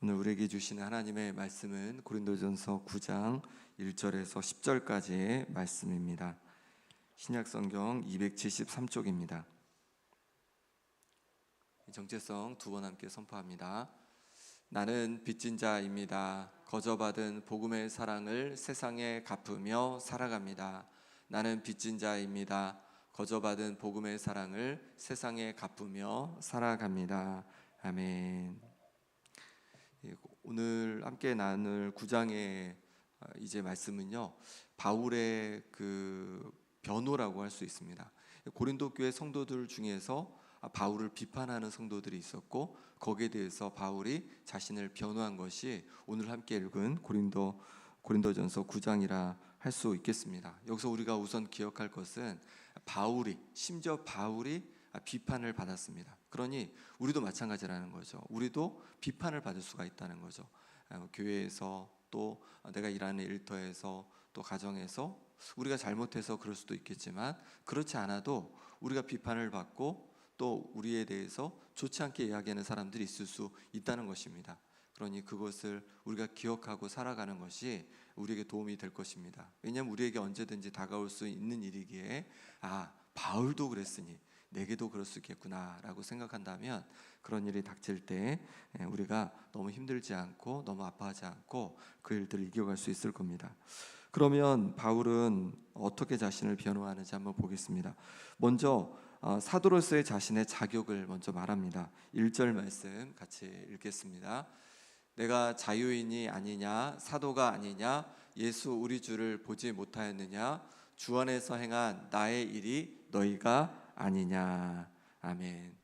오늘 우리에게 주시는 하나님의 말씀은 고린도전서 9장 1절에서 10절까지의 말씀입니다. 신약성경 273쪽입니다. 정체성 두 번 함께 선포합니다. 나는 빚진 자입니다. 거저받은 복음의 사랑을 세상에 갚으며 살아갑니다. 나는 빚진 자입니다. 거저받은 복음의 사랑을 세상에 갚으며 살아갑니다. 아멘. 오늘 함께 나눌 9장의 이제 말씀은요, 바울의 그 변호라고 할 수 있습니다. 고린도 교회 성도들 중에서 바울을 비판하는 성도들이 있었고, 거기에 대해서 바울이 자신을 변호한 것이 오늘 함께 읽은 고린도전서 9장이라 할 수 있겠습니다. 여기서 우리가 우선 기억할 것은 심지어 바울이 비판을 받았습니다. 그러니 우리도 마찬가지라는 거죠. 우리도 비판을 받을 수가 있다는 거죠. 교회에서, 또 내가 일하는 일터에서, 또 가정에서 우리가 잘못해서 그럴 수도 있겠지만, 그렇지 않아도 우리가 비판을 받고 또 우리에 대해서 좋지 않게 이야기하는 사람들이 있을 수 있다는 것입니다. 그러니 그것을 우리가 기억하고 살아가는 것이 우리에게 도움이 될 것입니다. 왜냐하면 우리에게 언제든지 다가올 수 있는 일이기에 바울도 그랬으니 내게도 그럴 수 있겠구나 라고 생각한다면, 그런 일이 닥칠 때 우리가 너무 힘들지 않고 너무 아파하지 않고 그 일들을 이겨갈 수 있을 겁니다. 그러면 바울은 어떻게 자신을 변호하는지 한번 보겠습니다. 먼저 사도로서의 자신의 자격을 먼저 말합니다. 1절 말씀 같이 읽겠습니다. 내가 자유인이 아니냐, 사도가 아니냐, 예수 우리 주를 보지 못하였느냐, 주 안에서 행한 나의 일이 너희가 아니냐. 아멘.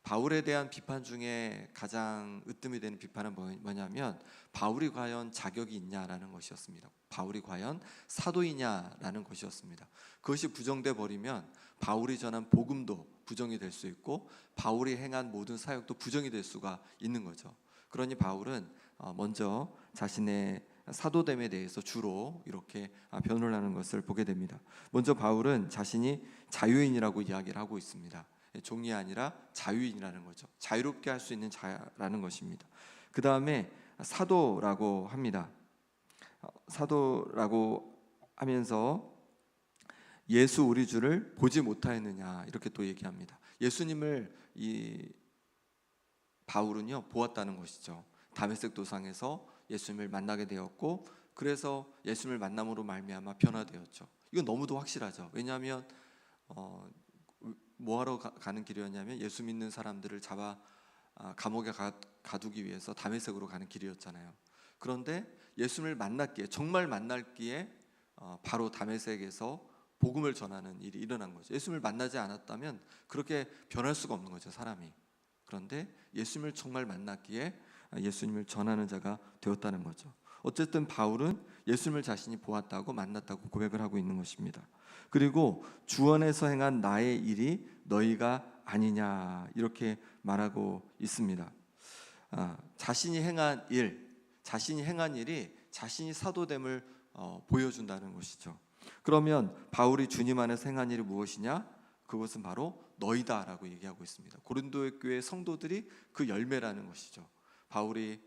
바울에 대한 비판 중에 가장 으뜸이 되는 비판은 뭐냐면, 바울이 과연 자격이 있냐라는 것이었습니다. 바울이 과연 사도이냐라는 것이었습니다. 그것이 부정돼 버리면 바울이 전한 복음도 부정이 될 수 있고, 바울이 행한 모든 사역도 부정이 될 수가 있는 거죠. 그러니 바울은 먼저 자신의 사도됨에 대해서 주로 이렇게 변호를 하는 것을 보게 됩니다. 먼저 바울은 자신이 자유인이라고 이야기를 하고 있습니다. 종이 아니라 자유인이라는 거죠. 자유롭게 할 수 있는 자라는 것입니다. 그 다음에 사도라고 합니다. 사도라고 하면서 예수 우리 주를 보지 못하였느냐 이렇게 또 얘기합니다. 예수님을 바울은요 보았다는 것이죠. 다메섹 도상에서 예수님을 만나게 되었고, 그래서 예수님을 만남으로 말미암아 변화되었죠. 이건 너무도 확실하죠. 왜냐하면 뭐하러 가는 길이었냐면, 예수 믿는 사람들을 잡아 감옥에 가두기 위해서 다메섹으로 가는 길이었잖아요. 그런데 예수님을 만났기에, 정말 만날기에 바로 다메섹에서 복음을 전하는 일이 일어난 거죠. 예수님을 만나지 않았다면 그렇게 변할 수가 없는 거죠, 사람이. 그런데 예수님을 정말 만났기에 예수님을 전하는 자가 되었다는 거죠. 어쨌든 바울은 예수님을 자신이 보았다고, 만났다고 고백을 하고 있는 것입니다. 그리고 주 안에서 행한 나의 일이 너희가 아니냐 이렇게 말하고 있습니다. 자신이 행한 일이 자신이 사도됨을 보여준다는 것이죠. 그러면 바울이 주님 안에서 행한 일이 무엇이냐? 그것은 바로 너희다라고 얘기하고 있습니다. 고린도 교회 성도들이 그 열매라는 것이죠. 바울이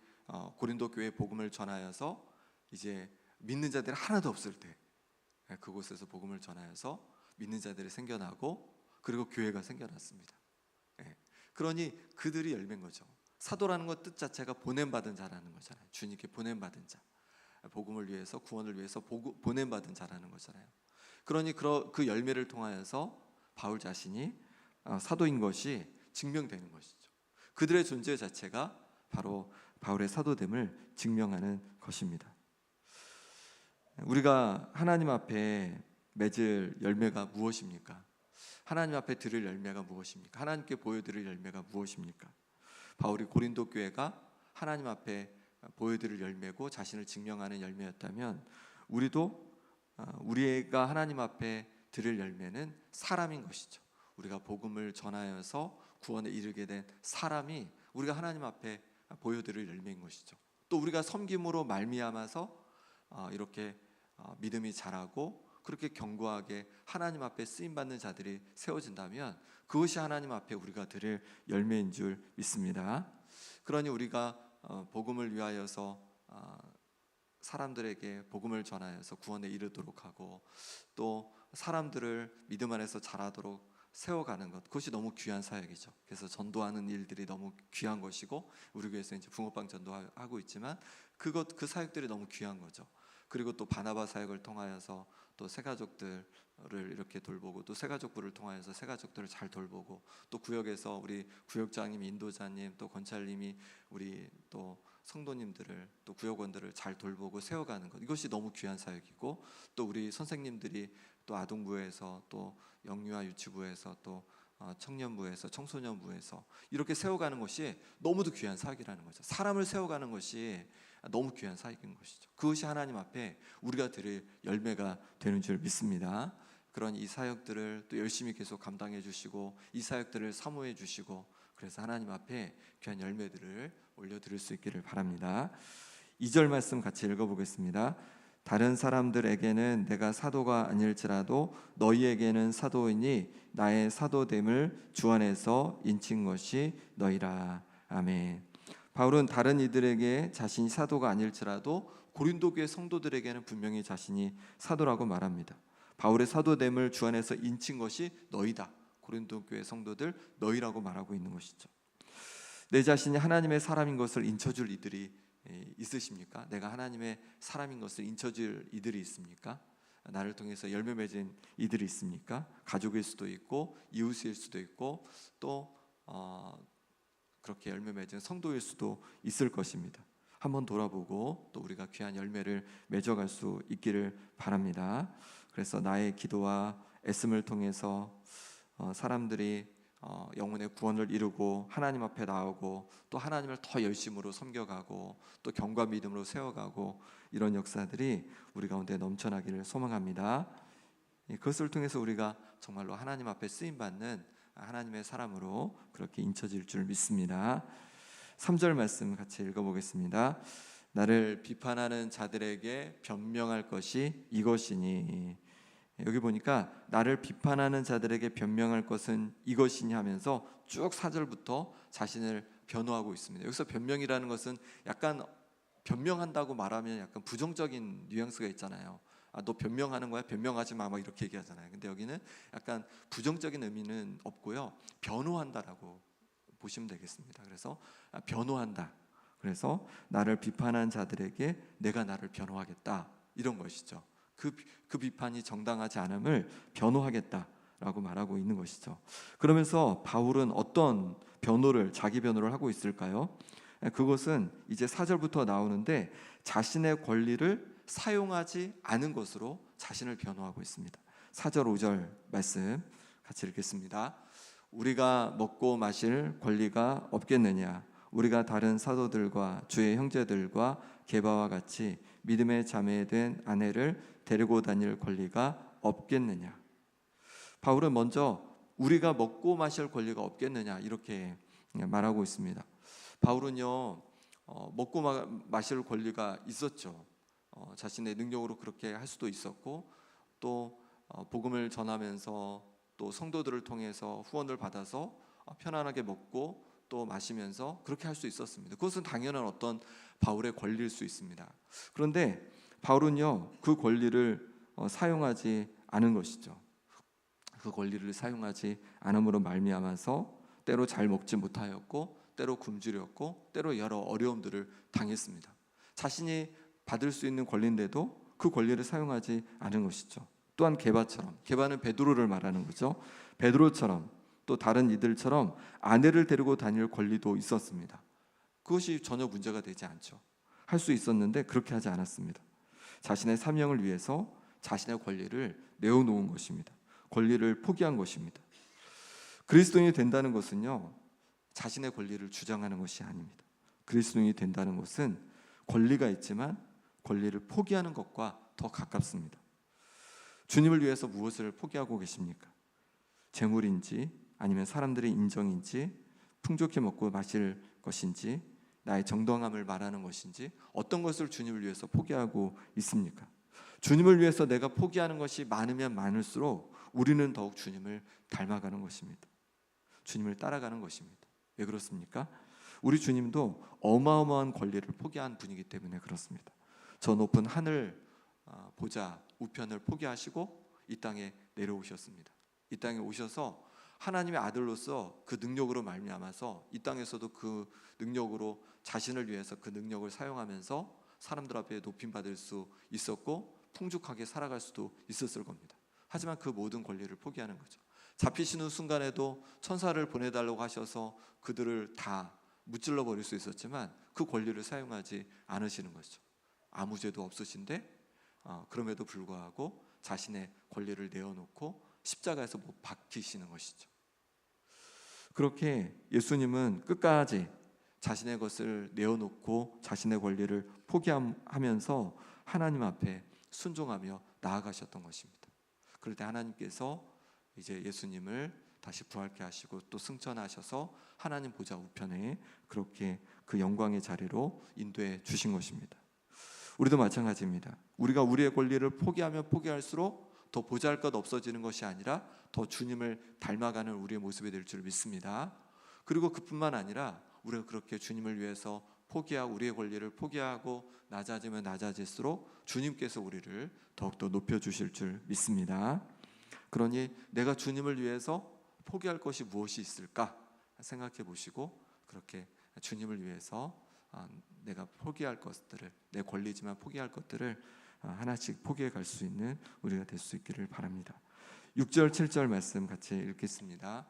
고린도 교회 복음을 전하여서 이제 믿는 자들이 하나도 없을 때 그곳에서 복음을 전하여서 믿는 자들이 생겨나고, 그리고 교회가 생겨났습니다. 그러니 그들이 열매인 거죠. 사도라는 것 뜻 자체가 보냄받은 자라는 거잖아요. 주님께 보냄받은 자, 복음을 위해서, 구원을 위해서 보냄받은 자라는 거잖아요. 그러니 그 열매를 통하여서 바울 자신이 사도인 것이 증명되는 것이죠. 그들의 존재 자체가 바로 바울의 사도됨을 증명하는 것입니다. 우리가 하나님 앞에 맺을 열매가 무엇입니까? 하나님 앞에 드릴 열매가 무엇입니까? 하나님께 보여드릴 열매가 무엇입니까? 바울이 고린도 교회가 하나님 앞에 보여드릴 열매고 자신을 증명하는 열매였다면, 우리가 하나님 앞에 드릴 열매는 사람인 것이죠. 우리가 복음을 전하여서 구원에 이르게 된 사람이 우리가 하나님 앞에 보여드릴 열매인 것이죠. 또 우리가 섬김으로 말미암아서 이렇게 믿음이 자라고, 그렇게 견고하게 하나님 앞에 쓰임받는 자들이 세워진다면, 그것이 하나님 앞에 우리가 드릴 열매인 줄 믿습니다. 그러니 우리가 복음을 위하여서 사람들에게 복음을 전하여서 구원에 이르도록 하고 또 사람들을 믿음 안에서 자라도록 세워가는 것, 그것이 너무 귀한 사역이죠. 그래서 전도하는 일들이 너무 귀한 것이고 우리 교회에서 이제 붕어빵 전도하고 있지만 그 사역들이 너무 귀한 거죠. 그리고 또 바나바 사역을 통하여서 또 새가족들을 이렇게 돌보고 또 새가족부를 통하여서 새가족들을 잘 돌보고 또 구역에서 우리 구역장님, 인도자님, 또 권찰님이 우리 또 성도님들을 또 구역원들을 잘 돌보고 세워가는 것, 이것이 너무 귀한 사역이고 또 우리 선생님들이 또 아동부에서 또 영유아 유치부에서 또 청년부에서 청소년부에서 이렇게 세워가는 것이 너무도 귀한 사역이라는 거죠. 사람을 세워가는 것이 너무 귀한 사역인 것이죠. 그것이 하나님 앞에 우리가 드릴 열매가 되는 줄 믿습니다. 그런 이 사역들을 또 열심히 계속 감당해 주시고 이 사역들을 사모해 주시고 그래서 하나님 앞에 귀한 열매들을 올려드릴 수 있기를 바랍니다. 2절 말씀 같이 읽어보겠습니다. 다른 사람들에게는 내가 사도가 아닐지라도 너희에게는 사도이니 나의 사도됨을 주 안에서 인친 것이 너희라. 아멘. 바울은 다른 이들에게 자신이 사도가 아닐지라도 고린도 교회 성도들에게는 분명히 자신이 사도라고 말합니다. 바울의 사도됨을 주 안에서 인친 것이 너희다. 고린도 교회 성도들 너희라고 말하고 있는 것이죠. 내 자신이 하나님의 사람인 것을 인쳐줄 이들이 있으십니까? 내가 하나님의 사람인 것을 인쳐줄 이들이 있습니까? 나를 통해서 열매 맺은 이들이 있습니까? 가족일 수도 있고 이웃일 수도 있고 또 그렇게 열매 맺은 성도일 수도 있을 것입니다. 한번 돌아보고 또 우리가 귀한 열매를 맺어갈 수 있기를 바랍니다. 그래서 나의 기도와 애씀을 통해서 사람들이 영혼의 구원을 이루고 하나님 앞에 나오고 또 하나님을 더 열심으로 섬겨가고 또 경과 믿음으로 세워가고 이런 역사들이 우리 가운데 넘쳐나기를 소망합니다. 그것을 통해서 우리가 정말로 하나님 앞에 쓰임받는 하나님의 사람으로 그렇게 인쳐질 줄 믿습니다. 3절 말씀 같이 읽어보겠습니다. 나를 비판하는 자들에게 변명할 것이 이것이니. 여기 보니까 나를 비판하는 자들에게 변명할 것은 이것이니 하면서 쭉 4절부터 자신을 변호하고 있습니다. 여기서 변명이라는 것은 약간 변명한다고 말하면 약간 부정적인 뉘앙스가 있잖아요. 너 변명하는 거야? 변명하지 마, 막 이렇게 얘기하잖아요. 근데 여기는 약간 부정적인 의미는 없고요, 변호한다라고 보시면 되겠습니다. 그래서 변호한다. 그래서 나를 비판한 자들에게 내가 나를 변호하겠다, 이런 것이죠. 그 비판이 정당하지 않음을 변호하겠다라고 말하고 있는 것이죠. 그러면서 바울은 어떤 자기 변호를 하고 있을까요? 그것은 이제 4절부터 나오는데 자신의 권리를 사용하지 않은 것으로 자신을 변호하고 있습니다. 4절 5절 말씀 같이 읽겠습니다. 우리가 먹고 마실 권리가 없겠느냐? 우리가 다른 사도들과 주의 형제들과 게바와 같이 믿음의 자매된 아내를 데리고 다닐 권리가 없겠느냐? 바울은 먼저 우리가 먹고 마실 권리가 없겠느냐 이렇게 말하고 있습니다. 바울은요 먹고 마실 권리가 있었죠. 자신의 능력으로 그렇게 할 수도 있었고 또 복음을 전하면서 또 성도들을 통해서 후원을 받아서 편안하게 먹고 또 마시면서 그렇게 할 수 있었습니다. 그것은 당연한 어떤 바울의 권리일 수 있습니다. 그런데 바울은요 그 권리를 사용하지 않은 것이죠. 그 권리를 사용하지 않음으로 말미암아서 때로 잘 먹지 못하였고 때로 굶주렸고 때로 여러 어려움들을 당했습니다. 자신이 받을 수 있는 권리인데도 그 권리를 사용하지 않은 것이죠. 또한 게바는 베드로를 말하는 거죠. 베드로처럼 또 다른 이들처럼 아내를 데리고 다닐 권리도 있었습니다. 그것이 전혀 문제가 되지 않죠. 할 수 있었는데 그렇게 하지 않았습니다. 자신의 사명을 위해서 자신의 권리를 내어놓은 것입니다. 권리를 포기한 것입니다. 그리스도인이 된다는 것은요 자신의 권리를 주장하는 것이 아닙니다. 그리스도인이 된다는 것은 권리가 있지만 권리를 포기하는 것과 더 가깝습니다. 주님을 위해서 무엇을 포기하고 계십니까? 재물인지 아니면 사람들의 인정인지 풍족히 먹고 마실 것인지 나의 정당함을 말하는 것인지 어떤 것을 주님을 위해서 포기하고 있습니까? 주님을 위해서 내가 포기하는 것이 많으면 많을수록 우리는 더욱 주님을 닮아가는 것입니다. 주님을 따라가는 것입니다. 왜 그렇습니까? 우리 주님도 어마어마한 권리를 포기한 분이기 때문에 그렇습니다. 저 높은 하늘 보좌 우편을 포기하시고 이 땅에 내려오셨습니다. 이 땅에 오셔서 하나님의 아들로서 그 능력으로 말미암아서 이 땅에서도 그 능력으로 자신을 위해서 그 능력을 사용하면서 사람들 앞에 높임받을 수 있었고 풍족하게 살아갈 수도 있었을 겁니다. 하지만 그 모든 권리를 포기하는 거죠. 잡히시는 순간에도 천사를 보내달라고 하셔서 그들을 다 무찔러 버릴 수 있었지만 그 권리를 사용하지 않으시는 거죠. 아무 죄도 없으신데 그럼에도 불구하고 자신의 권리를 내어놓고 십자가에서 못 박히시는 것이죠. 그렇게 예수님은 끝까지 자신의 것을 내어놓고 자신의 권리를 포기하면서 하나님 앞에 순종하며 나아가셨던 것입니다. 그럴 때 하나님께서 이제 예수님을 다시 부활케 하시고 또 승천하셔서 하나님 보좌 우편에 그렇게 그 영광의 자리로 인도해 주신 것입니다. 우리도 마찬가지입니다. 우리가 우리의 권리를 포기하면 포기할수록 더 보잘것 없어지는 것이 아니라 더 주님을 닮아가는 우리의 모습이 될 줄 믿습니다. 그리고 그뿐만 아니라 우리가 그렇게 주님을 위해서 포기하고 우리의 권리를 포기하고 낮아지면 낮아질수록 주님께서 우리를 더욱더 높여주실 줄 믿습니다. 그러니 내가 주님을 위해서 포기할 것이 무엇이 있을까 생각해 보시고 그렇게 주님을 위해서 내가 포기할 것들을, 내 권리지만 포기할 것들을 하나씩 포기해 갈 수 있는 우리가 될 수 있기를 바랍니다. 6절 7절 말씀 같이 읽겠습니다.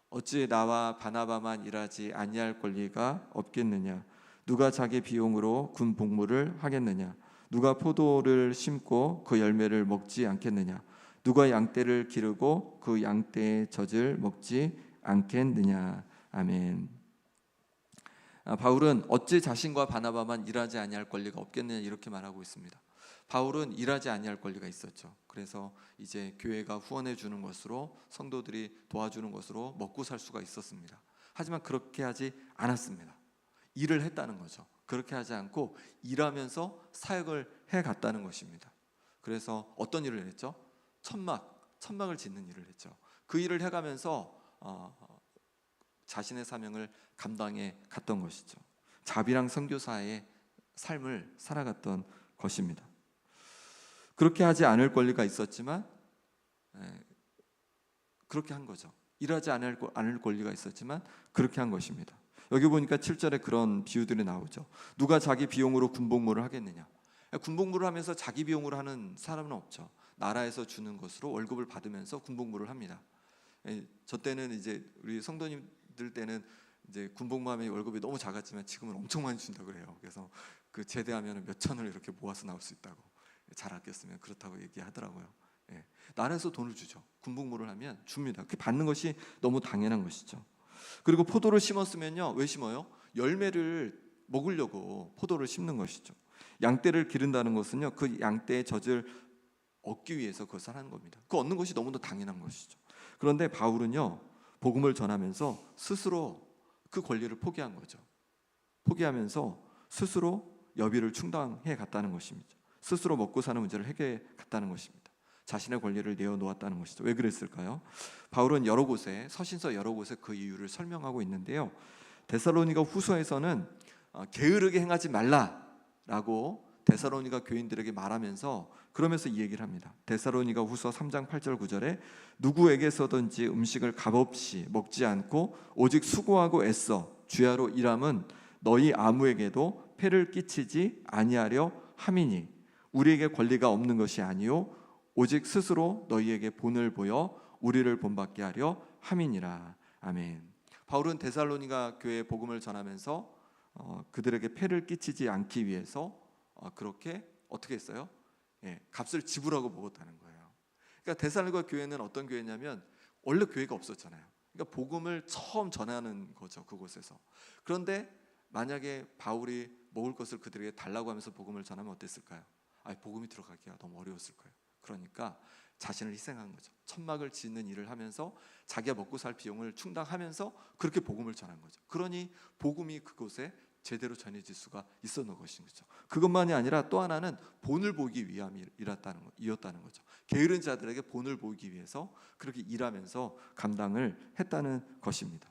어찌 나와 바나바만 일하지 아니할 권리가 없겠느냐? 누가 자기 비용으로 군 복무를 하겠느냐? 누가 포도를 심고 그 열매를 먹지 않겠느냐? 누가 양떼를 기르고 그 양떼의 젖을 먹지 않겠느냐? 아멘. 바울은 어찌 자신과 바나바만 일하지 아니할 권리가 없겠느냐 이렇게 말하고 있습니다. 바울은 일하지 아니할 권리가 있었죠. 그래서 이제 교회가 후원해 주는 것으로 성도들이 도와주는 것으로 먹고 살 수가 있었습니다. 하지만 그렇게 하지 않았습니다. 일을 했다는 거죠. 그렇게 하지 않고 일하면서 사역을 해갔다는 것입니다. 그래서 어떤 일을 했죠? 천막을 짓는 일을 했죠. 그 일을 해가면서 자신의 사명을 감당해 갔던 것이죠. 자비랑 선교사의 삶을 살아갔던 것입니다. 그렇게 하지 않을 권리가 있었지만 그렇게 한 거죠. 일하지 않을 권리가 있었지만 그렇게 한 것입니다. 여기 보니까 7절에 그런 비유들이 나오죠. 누가 자기 비용으로 군복무를 하겠느냐? 군복무를 하면서 자기 비용으로 하는 사람은 없죠. 나라에서 주는 것으로 월급을 받으면서 군복무를 합니다. 저 때는 이제 우리 성도님들 때는 이제 군복무하면 월급이 너무 작았지만 지금은 엄청 많이 준다고 그래요. 그래서 그 제대하면 몇 천을 이렇게 모아서 나올 수 있다고, 잘 아꼈으면 그렇다고 얘기하더라고요. 나라에서 돈을 주죠. 군복무를 하면 줍니다. 그 받는 것이 너무 당연한 것이죠. 그리고 포도를 심었으면요, 왜 심어요? 열매를 먹으려고 포도를 심는 것이죠. 양떼를 기른다는 것은요, 그 양떼의 젖을 얻기 위해서 그것을 하는 겁니다. 그 얻는 것이 너무나 당연한 것이죠. 그런데 바울은요, 복음을 전하면서 스스로 그 권리를 포기한 거죠. 포기하면서 스스로 여비를 충당해 갔다는 것입니다. 스스로 먹고 사는 문제를 해결해 갔다는 것입니다. 자신의 권리를 내어놓았다는 것이죠. 왜 그랬을까요? 바울은 여러 곳에, 서신서 여러 곳에 그 이유를 설명하고 있는데요, 데살로니가 후서에서는 게으르게 행하지 말라라고 데살로니가 교인들에게 말하면서 그러면서 이 얘기를 합니다. 데살로니가 후서 3장 8절 9절에 누구에게서든지 음식을 값없이 먹지 않고 오직 수고하고 애써 주야로 일함은 너희 아무에게도 폐를 끼치지 아니하려 함이니 우리에게 권리가 없는 것이 아니요 오직 스스로 너희에게 본을 보여 우리를 본받게 하려 함이니라. 아멘. 바울은 데살로니가 교회에 복음을 전하면서 그들에게 폐를 끼치지 않기 위해서 그렇게 어떻게 했어요? 값을 지불하고 먹었다는 거예요. 그러니까 데살로니가 교회는 어떤 교회냐면 원래 교회가 없었잖아요. 그러니까 복음을 처음 전하는 거죠, 그곳에서. 그런데 만약에 바울이 먹을 것을 그들에게 달라고 하면서 복음을 전하면 어땠을까요? 복음이 들어가기가 너무 어려웠을 거예요. 그러니까 자신을 희생한 거죠. 천막을 짓는 일을 하면서 자기가 먹고 살 비용을 충당하면서 그렇게 복음을 전한 거죠. 그러니 복음이 그곳에 제대로 전해질 수가 있었는 것인 거죠. 그것만이 아니라 또 하나는 본을 보기 위함이었다는 거죠. 게으른 자들에게 본을 보이기 위해서 그렇게 일하면서 감당을 했다는 것입니다.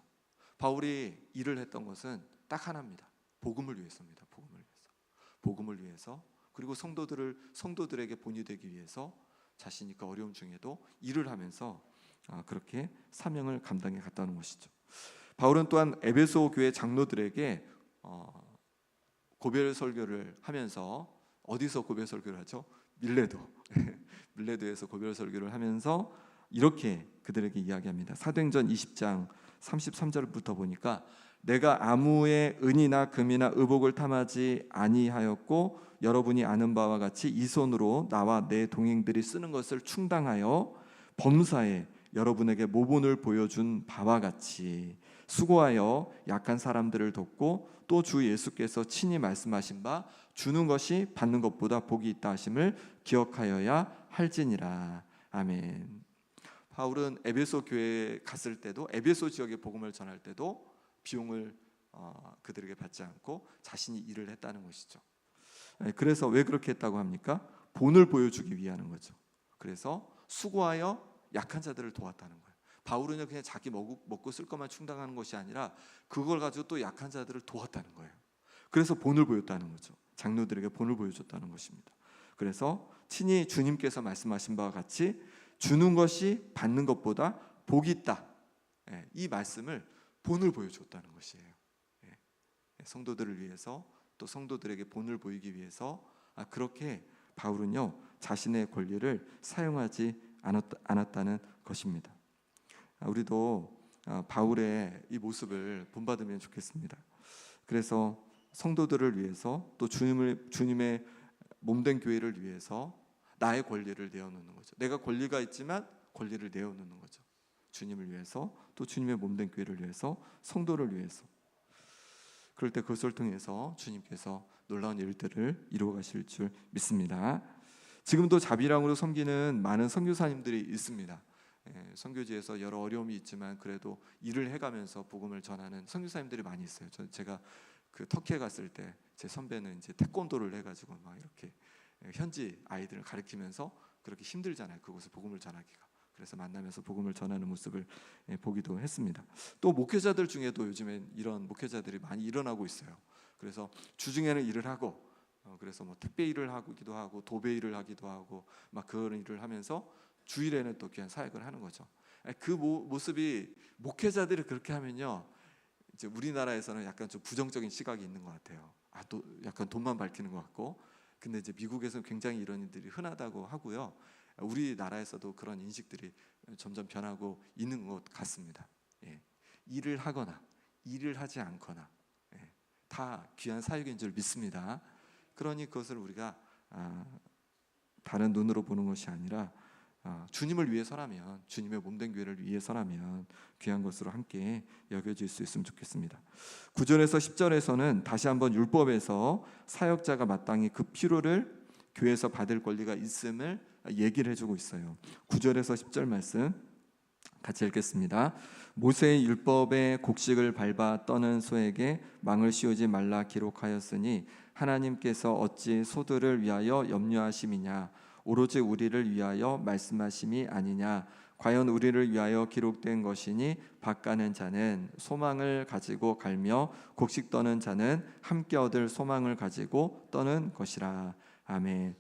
바울이 일을 했던 것은 딱 하나입니다. 복음을 위해서입니다. 복음을 위해서. 복음을 위해서, 그리고 성도들에게 본이 되기 위해서 자신이 그 어려움 중에도 일을 하면서 그렇게 사명을 감당해 갔다는 것이죠. 바울은 또한 에베소 교회 장로들에게 고별 설교를 하면서, 어디서 고별 설교를 하죠? 밀레도에서 고별 설교를 하면서 이렇게 그들에게 이야기합니다. 사도행전 20장 33절부터 보니까 내가 아무의 은이나 금이나 의복을 탐하지 아니하였고 여러분이 아는 바와 같이 이 손으로 나와 내 동행들이 쓰는 것을 충당하여 범사에 여러분에게 모본을 보여준 바와 같이 수고하여 약한 사람들을 돕고 또 주 예수께서 친히 말씀하신 바 주는 것이 받는 것보다 복이 있다 하심을 기억하여야 할지니라. 아멘. 바울은 에베소 교회에 갔을 때도, 에베소 지역에 복음을 전할 때도 비용을 그들에게 받지 않고 자신이 일을 했다는 것이죠. 그래서 왜 그렇게 했다고 합니까? 본을 보여주기 위한 거죠. 그래서 수고하여 약한 자들을 도왔다는 거예요. 바울은 그냥 자기 먹고 쓸 것만 충당하는 것이 아니라 그걸 가지고 또 약한 자들을 도왔다는 거예요. 그래서 본을 보였다는 거죠. 장로들에게 본을 보여줬다는 것입니다. 그래서 친히 주님께서 말씀하신 바와 같이 주는 것이 받는 것보다 복이 있다, 이 말씀을 본을 보여줬다는 것이에요. 성도들을 위해서, 또 성도들에게 본을 보이기 위해서 그렇게 바울은요 자신의 권리를 사용하지 않았다는 것입니다. 우리도 바울의 이 모습을 본받으면 좋겠습니다. 그래서 성도들을 위해서, 또 주님의 몸된 교회를 위해서 나의 권리를 내어놓는 거죠. 내가 권리가 있지만 권리를 내어놓는 거죠. 주님을 위해서, 또 주님의 몸된 교회를 위해서, 성도를 위해서. 그럴 때 그것을 통해서 주님께서 놀라운 일들을 이루어 가실 줄 믿습니다. 지금도 자비랑으로 섬기는 많은 선교사님들이 있습니다. 선교지에서 여러 어려움이 있지만 그래도 일을 해가면서 복음을 전하는 선교사님들이 많이 있어요. 제가 그 터키에 갔을 때 제 선배는 이제 태권도를 해가지고 막 이렇게 현지 아이들을 가르치면서, 그렇게 힘들잖아요. 그곳에 복음을 전하기가. 그래서 만나면서 복음을 전하는 모습을 보기도 했습니다. 또 목회자들 중에도 요즘엔 이런 목회자들이 많이 일어나고 있어요. 그래서 주중에는 일을 하고, 그래서 뭐 택배 일을 하기도 하고 도배 일을 하기도 하고 막 그런 일을 하면서 주일에는 또 귀한 사역을 하는 거죠. 그 모습이, 목회자들이 그렇게 하면요, 이제 우리나라에서는 약간 좀 부정적인 시각이 있는 것 같아요. 또 약간 돈만 밝히는 것 같고. 근데 이제 미국에서는 굉장히 이런 일들이 흔하다고 하고요. 우리나라에서도 그런 인식들이 점점 변하고 있는 것 같습니다. 일을 하거나 일을 하지 않거나 다 귀한 사역인 줄 믿습니다. 그러니 그것을 우리가 다른 눈으로 보는 것이 아니라 주님을 위해서라면, 주님의 몸된 교회를 위해서라면 귀한 것으로 함께 여겨질 수 있으면 좋겠습니다. 9절에서 10절에서는 다시 한번 율법에서 사역자가 마땅히 그 필요를 교회에서 받을 권리가 있음을 얘기를 해주고 있어요. 9절에서 10절 말씀 같이 읽겠습니다. 모세의 율법에 곡식을 밟아 떠는 소에게 망을 씌우지 말라 기록하였으니 하나님께서 어찌 소들을 위하여 염려하심이냐, 오로지 우리를 위하여 말씀하심이 아니냐. 과연 우리를 위하여 기록된 것이니 밭가는 자는 소망을 가지고 갈며 곡식 떠는 자는 함께 얻을 소망을 가지고 떠는 것이라. 아멘.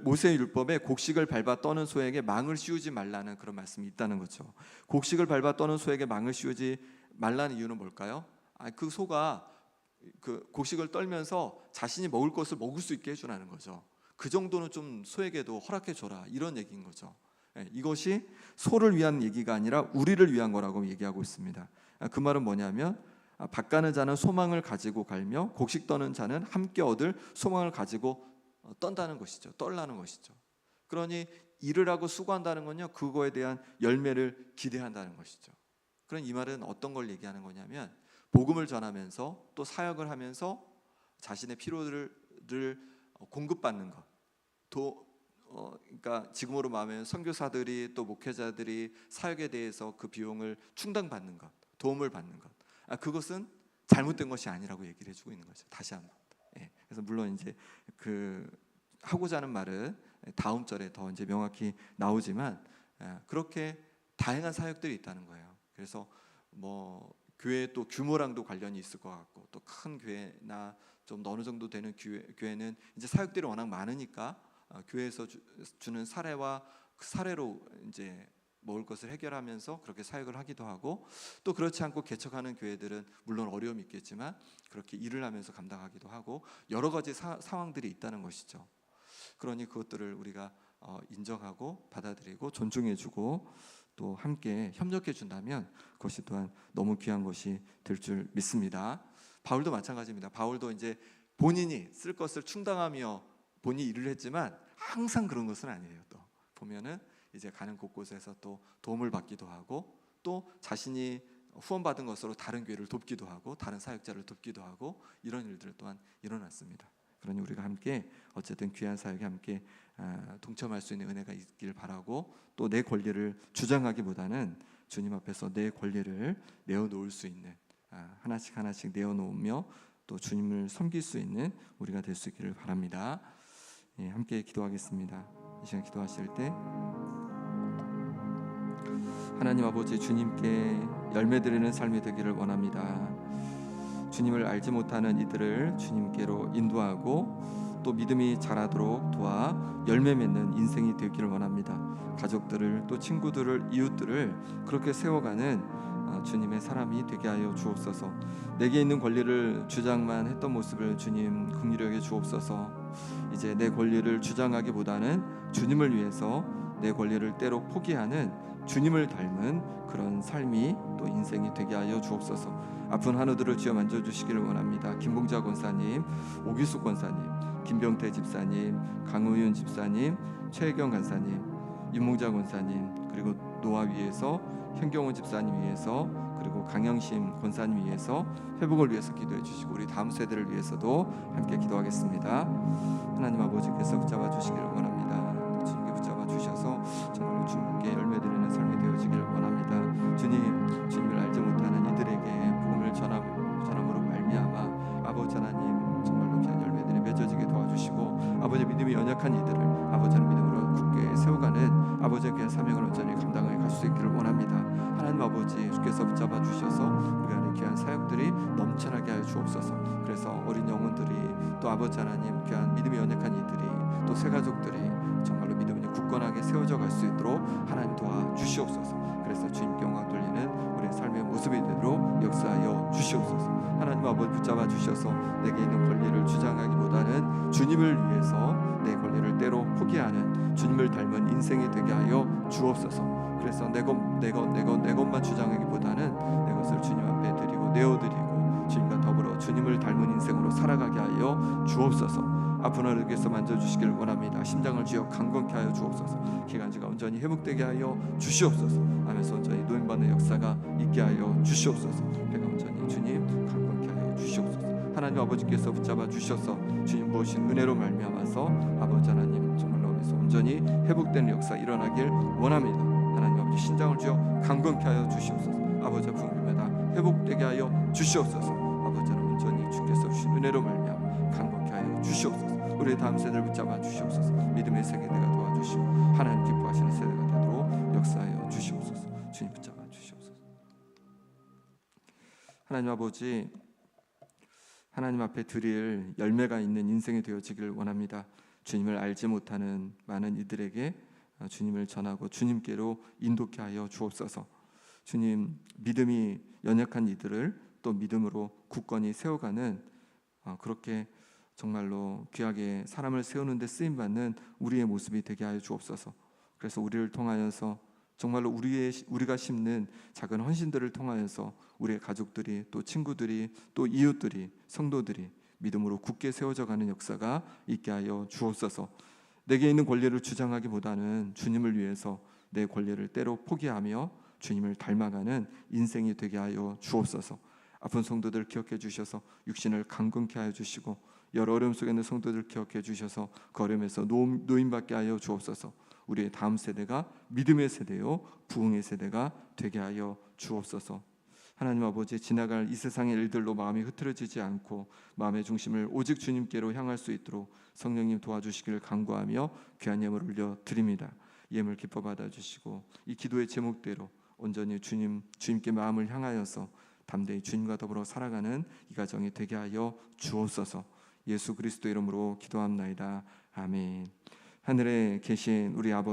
모세의 율법에 곡식을 밟아 떠는 소에게 망을 씌우지 말라는 그런 말씀이 있다는 거죠. 곡식을 밟아 떠는 소에게 망을 씌우지 말라는 이유는 뭘까요? 그 소가 그 곡식을 떨면서 자신이 먹을 것을 먹을 수 있게 해주라는 거죠. 그 정도는 좀 소에게도 허락해 줘라, 이런 얘기인 거죠. 이것이 소를 위한 얘기가 아니라 우리를 위한 거라고 얘기하고 있습니다. 그 말은 뭐냐면 밭가는 자는 소망을 가지고 갈며 곡식 떠는 자는 함께 얻을 소망을 가지고 떤다는 것이죠. 떨라는 것이죠. 그러니 일을 하고 수고한다는 건요, 그거에 대한 열매를 기대한다는 것이죠. 그런 이 말은 어떤 걸 얘기하는 거냐면, 복음을 전하면서 또 사역을 하면서 자신의 필요를 공급받는 것, 그러니까 지금으로 말하면 선교사들이, 또 목회자들이 사역에 대해서 그 비용을 충당받는 것, 도움을 받는 것, 그것은 잘못된 것이 아니라고 얘기를 해주고 있는 거죠. 다시 한번. 그래서 물론 이제 그 하고자 하는 말은 다음 절에 더 이제 명확히 나오지만 그렇게 다양한 사역들이 있다는 거예요. 그래서 뭐 교회의 또 규모랑도 관련이 있을 것 같고, 또 큰 교회나 좀 어느 정도 되는 교회는 이제 사역들이 워낙 많으니까 교회에서 주는 사례와 그 사례로 이제 먹을 것을 해결하면서 그렇게 사역을 하기도 하고, 또 그렇지 않고 개척하는 교회들은 물론 어려움이 있겠지만 그렇게 일을 하면서 감당하기도 하고, 여러 가지 상황들이 있다는 것이죠. 그러니 그것들을 우리가 인정하고 받아들이고 존중해주고 또 함께 협력해 준다면 그것이 또한 너무 귀한 것이 될 줄 믿습니다. 바울도 마찬가지입니다. 바울도 이제 본인이 쓸 것을 충당하며 본인이 일을 했지만 항상 그런 것은 아니에요. 또 보면은 이제 가는 곳곳에서 또 도움을 받기도 하고, 또 자신이 후원받은 것으로 다른 교회를 돕기도 하고 다른 사역자를 돕기도 하고, 이런 일들 또한 일어났습니다. 그러니 우리가 함께 어쨌든 귀한 사역에 함께 동참할 수 있는 은혜가 있길 바라고, 또 내 권리를 주장하기보다는 주님 앞에서 내 권리를 내어놓을 수 있는, 하나씩 하나씩 내어놓으며 또 주님을 섬길 수 있는 우리가 될 수 있기를 바랍니다. 예, 함께 기도하겠습니다. 이 시간 기도하실 때 하나님 아버지, 주님께 열매드리는 삶이 되기를 원합니다. 주님을 알지 못하는 이들을 주님께로 인도하고 또 믿음이 자라도록 도와 열매 맺는 인생이 되기를 원합니다. 가족들을, 또 친구들을, 이웃들을 그렇게 세워가는 주님의 사람이 되게 하여 주옵소서. 내게 있는 권리를 주장만 했던 모습을 주님 긍휼히 여겨 주옵소서. 이제 내 권리를 주장하기보다는 주님을 위해서 내 권리를 때로 포기하는 주님을 닮은 그런 삶이 또 인생이 되게 하여 주옵소서. 아픈 한우들을 주여 만져주시기를 원합니다. 김봉자 권사님, 오기숙 권사님, 김병태 집사님, 강우윤 집사님, 최혜경 간사님, 윤봉자 권사님, 그리고 노아위에서 현경훈 집사님 위해서, 그리고 강영심 권사님 위해서 회복을 위해서 기도해 주시고, 우리 다음 세대를 위해서도 함께 기도하겠습니다. 하나님 아버지께서 붙잡아 주시기를 원합니다. 주님께 붙잡아 주셔서 정말로 주님께 열매드리는 삶이 되어지기를 원합니다. 주님을 알지 못하는 이들에게 복음을 전함으로 말미암아 아버지 하나님 정말로 귀한 열매들이 맺어지게 도와주시고, 아버지 믿음이 연약한 이들을 아버지의 믿음으로 굳게 세워가는 아버지의 귀한 사명을 온전히 감당해 갈 수 있기를 원합니다. 하나님 아버지, 주께서 붙잡아 주셔서 우리 안에 귀한 사역들이 넘쳐나게 하여 주옵소서. 그래서 어린 영혼들이, 또 아버지 하나님 귀한 믿음이 연약한 이들이, 또 새 가족들이 정말로 믿음이 굳건하게 세워져 갈 수 있도록 하나님 도와 주시옵소서. 그래서 주님께 영광 돌리는 우리의 삶의 모습이 되도록 역사하여 주시옵소서. 하나님 아버지, 붙잡아 주셔서 내게 있는 권리를 주장하기보다는 주님을 위해서 내 권리를 때로 포기하는 주님을 닮은 인생이 되게 하여 주옵소서. 그래서 내 것만 주장하기보다는 내 것을 주님 앞에 드리고 내어드리고 주님과 더불어 주님을 닮은 인생으로 살아가게 하여 주옵소서. 아픈 어르께서 만져주시기를 원합니다. 심장을 쥐어 강건케 하여 주옵소서. 기관지가 온전히 회복되게 하여 주시옵소서. 안에서 온전히 노임받는 역사가 있게 하여 주시옵소서. 배가 온전히 주님 강건케 하여 주시옵소서. 하나님 아버지께서 붙잡아 주셔서 주님 부으신 은혜로 말미암아서 아버지 하나님 정말로 안에서 온전히 회복되는 역사 일어나길 원합니다. 하나님 아버지, 신장을 쥐어 강건케 하여 주시옵소서. 아버지 부흥마다 회복되게 하여 주시옵소서. 아버지 하나님 온전히 주께서 주신 은혜로 말미암아 강건케 하여 주시옵소서. 우리 다음 세대를 붙잡아 주시옵소서. 믿음의 세대가 도와주시고 하나님 기뻐하시는 세대가 되도록 역사하여 주시옵소서. 주님 붙잡아 주시옵소서. 하나님 아버지, 하나님 앞에 드릴 열매가 있는 인생이 되어지기를 원합니다. 주님을 알지 못하는 많은 이들에게 주님을 전하고 주님께로 인도케 하여 주옵소서. 주님, 믿음이 연약한 이들을 또 믿음으로 굳건히 세워가는 그렇게 정말로 귀하게 사람을 세우는 데 쓰임받는 우리의 모습이 되게 하여 주옵소서. 그래서 우리를 통하여서 정말로 우리가 심는 작은 헌신들을 통하여서 우리의 가족들이, 또 친구들이, 또 이웃들이, 성도들이 믿음으로 굳게 세워져 가는 역사가 있게 하여 주옵소서. 내게 있는 권리를 주장하기보다는 주님을 위해서 내 권리를 때로 포기하며 주님을 닮아가는 인생이 되게 하여 주옵소서. 아픈 성도들 기억해 주셔서 육신을 강건케 하여 주시고, 여러 어려움 속에 있는 성도들 기억해 주셔서 그 어려움에서 노임받게 하여 주옵소서. 우리의 다음 세대가 믿음의 세대요 부흥의 세대가 되게 하여 주옵소서. 하나님 아버지, 지나갈 이 세상의 일들로 마음이 흐트러지지 않고 마음의 중심을 오직 주님께로 향할 수 있도록 성령님 도와주시기를 간구하며 귀한 예물을 올려 드립니다. 예물 기뻐 받아주시고 이 기도의 제목대로 온전히 주님께 마음을 향하여서 담대히 주님과 더불어 살아가는 이 가정이 되게 하여 주옵소서. 예수 그리스도 이름으로 기도합나이다. 아멘. 하늘에 계신 우리 아버지